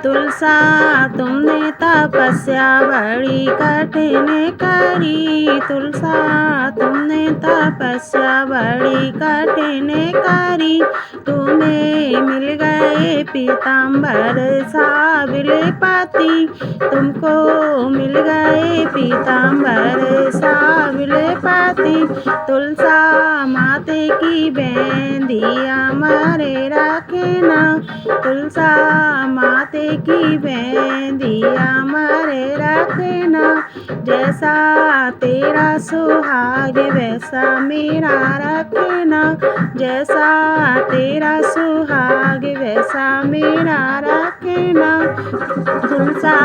तुलसा तुमने तपस्या बड़ी कठिन करी। तुलसा तुमने तपस्या बड़ी कठिन करी। तुम्हें मिल गए पीताम्बर साबिल पति। तुमको मिल गए पीताम्बर साबिल पति। तुलसा माते की बेंदिया मरे रखना। तुलसा माते की बेंदिया मरे रखना। जैसा तेरा सुहाग वैसा मेरा रखना। जैसा तेरा सुहाग वैसा मेरा रखना। तुलसा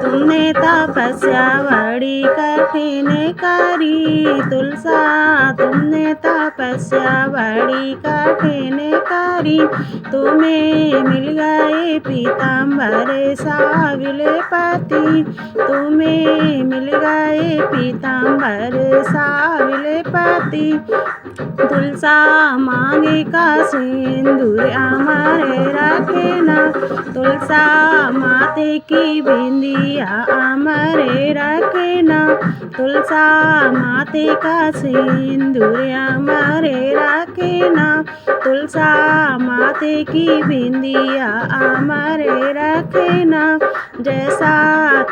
तुमने तपस्या बड़ी कठिन करी। तुलसा तुमने तपस्या बड़ी कठिन करी। तुम्हें मिल गए पीताम्बर साबिल पति। तुम्हें मिल गए पीताम्बर साबिल पति। तुलसा मांगे का सिंदूर अमर रखना। तुलसा माते की बिंदिया अमर रखना। तुलसा माते का सिंदूर अमर रखना। तुलसा माते की बिंदिया अमर रखना। जैसा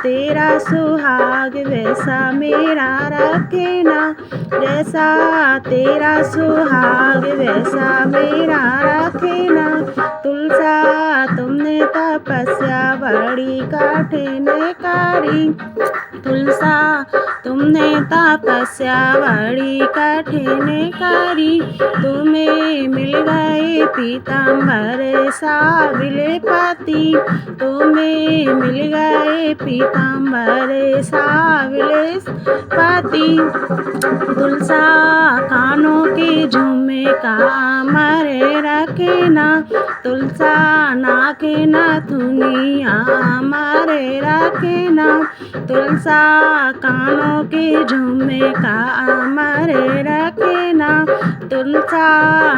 तेरा सुहाग वैसा मेरा रखना। जैसा तेरा सुहाग वैसा मेरा रखना। तुलसा तुमने तपस्या बड़ी कठिन करी। तुलसा तुमने तपस्या बड़ी कठिन करी। तुम्हें मिल गए पीताम्बर साबिल पति। तुम्हें मिल गए पीताम्बर साबिल पति। तुलसा कानों के झुमका अमर रखना। तुलसा नाक नथुनिया अमर रखना। तुलसा कानों के झुमका अमर रखना। तुलसा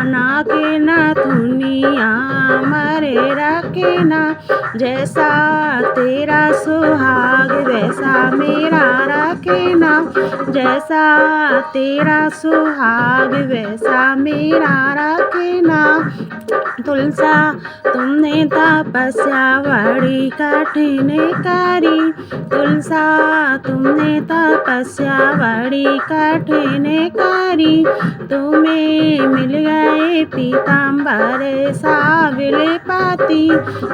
नाक नथुनिया अमर रखना। जैसा तेरा सुहाग वैसा मेरा रखना। जैसा तेरा सुहाग वैसा मेरा रखना। तुलसा तुमने तपस्या बड़ी कठिन करी। तुलसा तुमने तपस्या बड़ी कठिन करी। तुम्हें मिल गए पीताम्बर साबिल पति।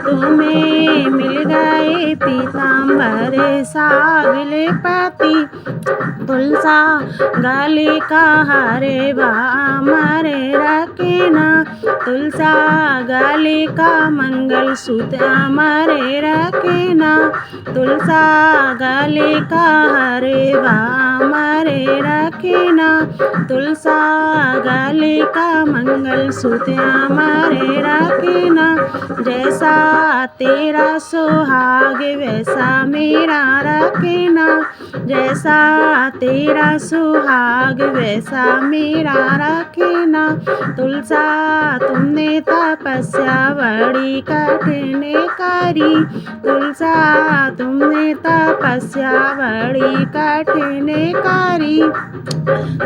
तुम्हें मिल गए पीताम्बर साबिल पति। तुलसा गले का हरवा अमर रखना। तुलसा गले का मंगलसूत्र अमर रखना। तुलसा गले का हरवा अमर रखना। तुलसा गले का मंगलसूत्र अमर रखना। जैसा तेरा सुहाग वैसा मेरा रखना। जैसा तेरा सुहाग वैसा मेरा रखना। तुलसा तुमने तपस्या बड़ी कठिन करी। तुलसा तुमने तपस्या बड़ी कठिन करी।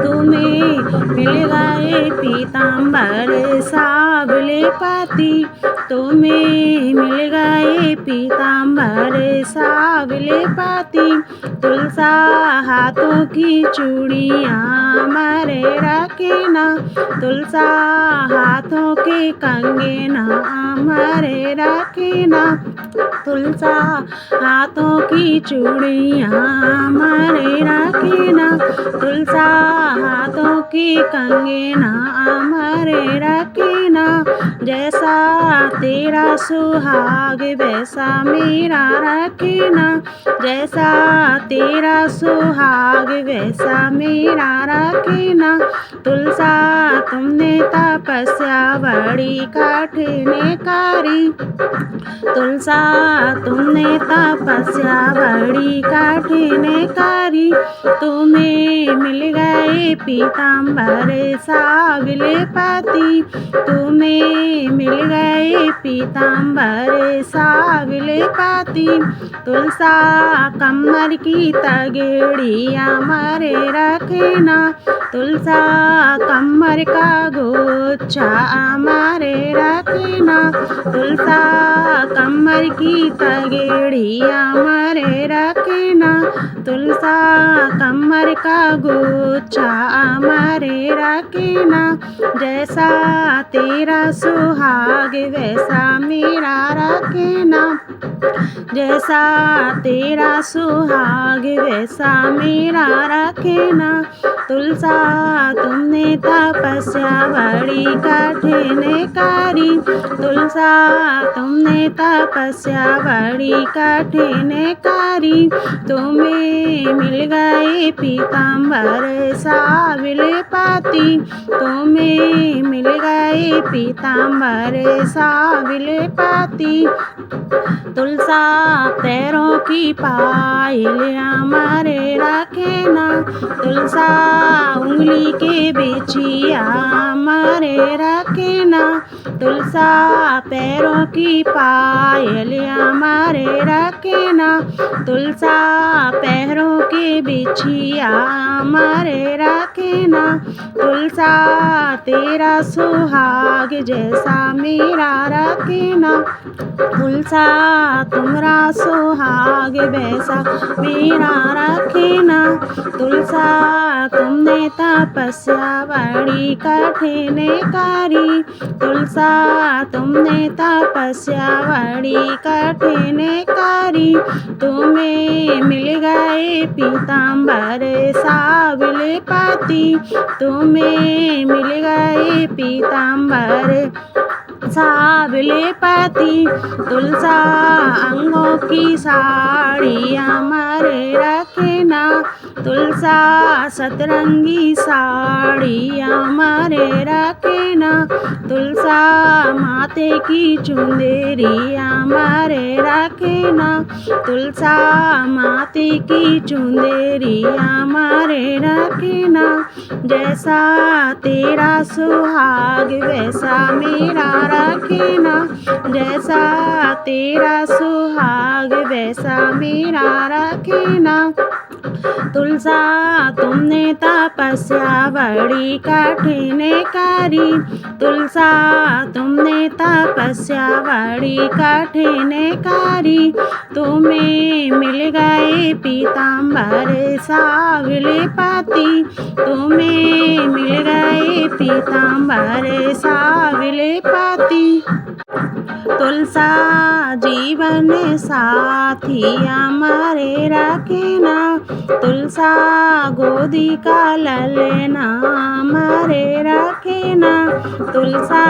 तुम्हें मिल गए पीताम्बर साबिल पति। तुम्हें मिल गए पीताम्बर साबिल पति। तुलसा हाथों की चूड़ियाँ अमर रखना। तुलसा हाथों के कंगना अमर रखना। तुलसा हाथों की चूड़ियाँ अमर रखना। तुलसा हाथों की कंगना अमर रखना। जैसा तेरा सुहाग वैसा मेरा रखना। जैसा तेरा सुहाग वैसा मेरा रखना। तुलसा तुमने तपस्या बड़ी कठिन करी। तुलसा तुमने तपस्या बड़ी कठिन करी। तुम्हें मिल गए पीताम्बर सांवले पति। तुम्हें मिल गए पीताम्बर सांवले पति। तुलसा कमर की तगड़िया मारे रखना। तुलसा कमर का गुच्छा मारे रखना। तुलसा कमर की तगड़िया मारे रखना। तुलसा कमर का गुच्छा मारे रखना। जैसा तेरा सुहाग वैसा मेरा रखना। जैसा तेरा सुहाग वैसा मेरा रखना। तुलसा तुमने तपस्या बड़ी कठिन करी। तुलसा तुमने तपस्या बड़ी कठिन करी। तुम्हें मिल गए पीताम्बर सांवले पति। तुम्हें मिल गए पीताम्बर सांवले पति। तुलसा पैरों की पायलियाँ मारे रखना। तुलसा उंगली के बिछिया मारे रखना। तुलसा पैरों की पायलियाँ मारे रखना। तुलसा पैरों के बिछिया मारे रखना। तुलसा तेरा सुहाग जैसा मेरा रखना। तुलसा तुम्हारा सुहाग वैसा मेरा रखना। तुलसा तुमने तपस्या बड़ी कठिन करी। तुलसा तुमने तपस्या बड़ी कठिन करी। तुम्हें मिल गए पीताम्बर सांवले पति। तुम्हें मिल गए पीताम्बर सांवले पति। तुलसा अंगों की साड़ियाँ मारे रखना। तुलसा सतरंगी साड़ियाँ मारे रखना। तुलसा माथे की चुंदरियाँ मारे रखना। तुलसा माथे की चुंदरियाँ मारे रखना। जैसा तेरा सुहाग वैसा मेरा रखना। जैसा तेरा सुहाग वैसा मेरा रखना। तुलसा तुमने तपस्या बड़ी कठिन करी। तुलसा तुमने तपस्या बड़ी कठिन करी। तुम्हें मिल गए पीताम्बर सांवले पति। तुम्हें मिल गए पीताम्बर सांवले पति। तुलसा जीवन साथिया मारे रखना। तुलसा गोदी का ललना मारे रखना। तुलसा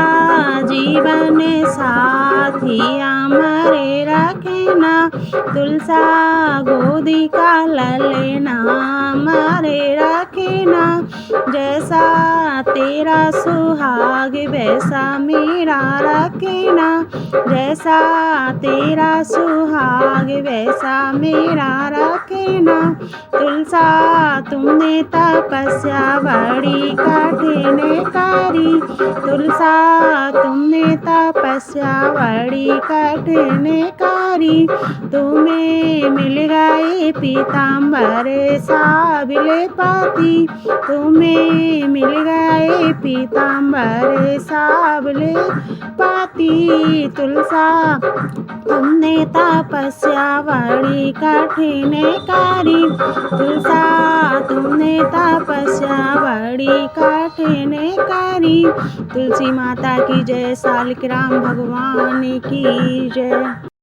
जीवन साथिया मारे रखना। तुलसा गोदी का ललना मारे रखना। जैसा तेरा सुहाग वैसा मेरा रखना। जैसा तेरा सुहाग वैसा मेरा रखना। तुलसा तुमने तपस्या बड़ी कठिन करी। तुलसा तुमने तपस्या बड़ी कठिन करी। तुम्हें मिल गए पीताम्बर सांवले पति। तुम्हें मिल गए पीताम्बर सांवले पति। तुलसा तुमने तपस्या बड़ी कठिन करी। तुलसा तुमने तपस्या बड़ी कठिन करी। तुलसी माता की जय। सालिक राम भगवान की जय।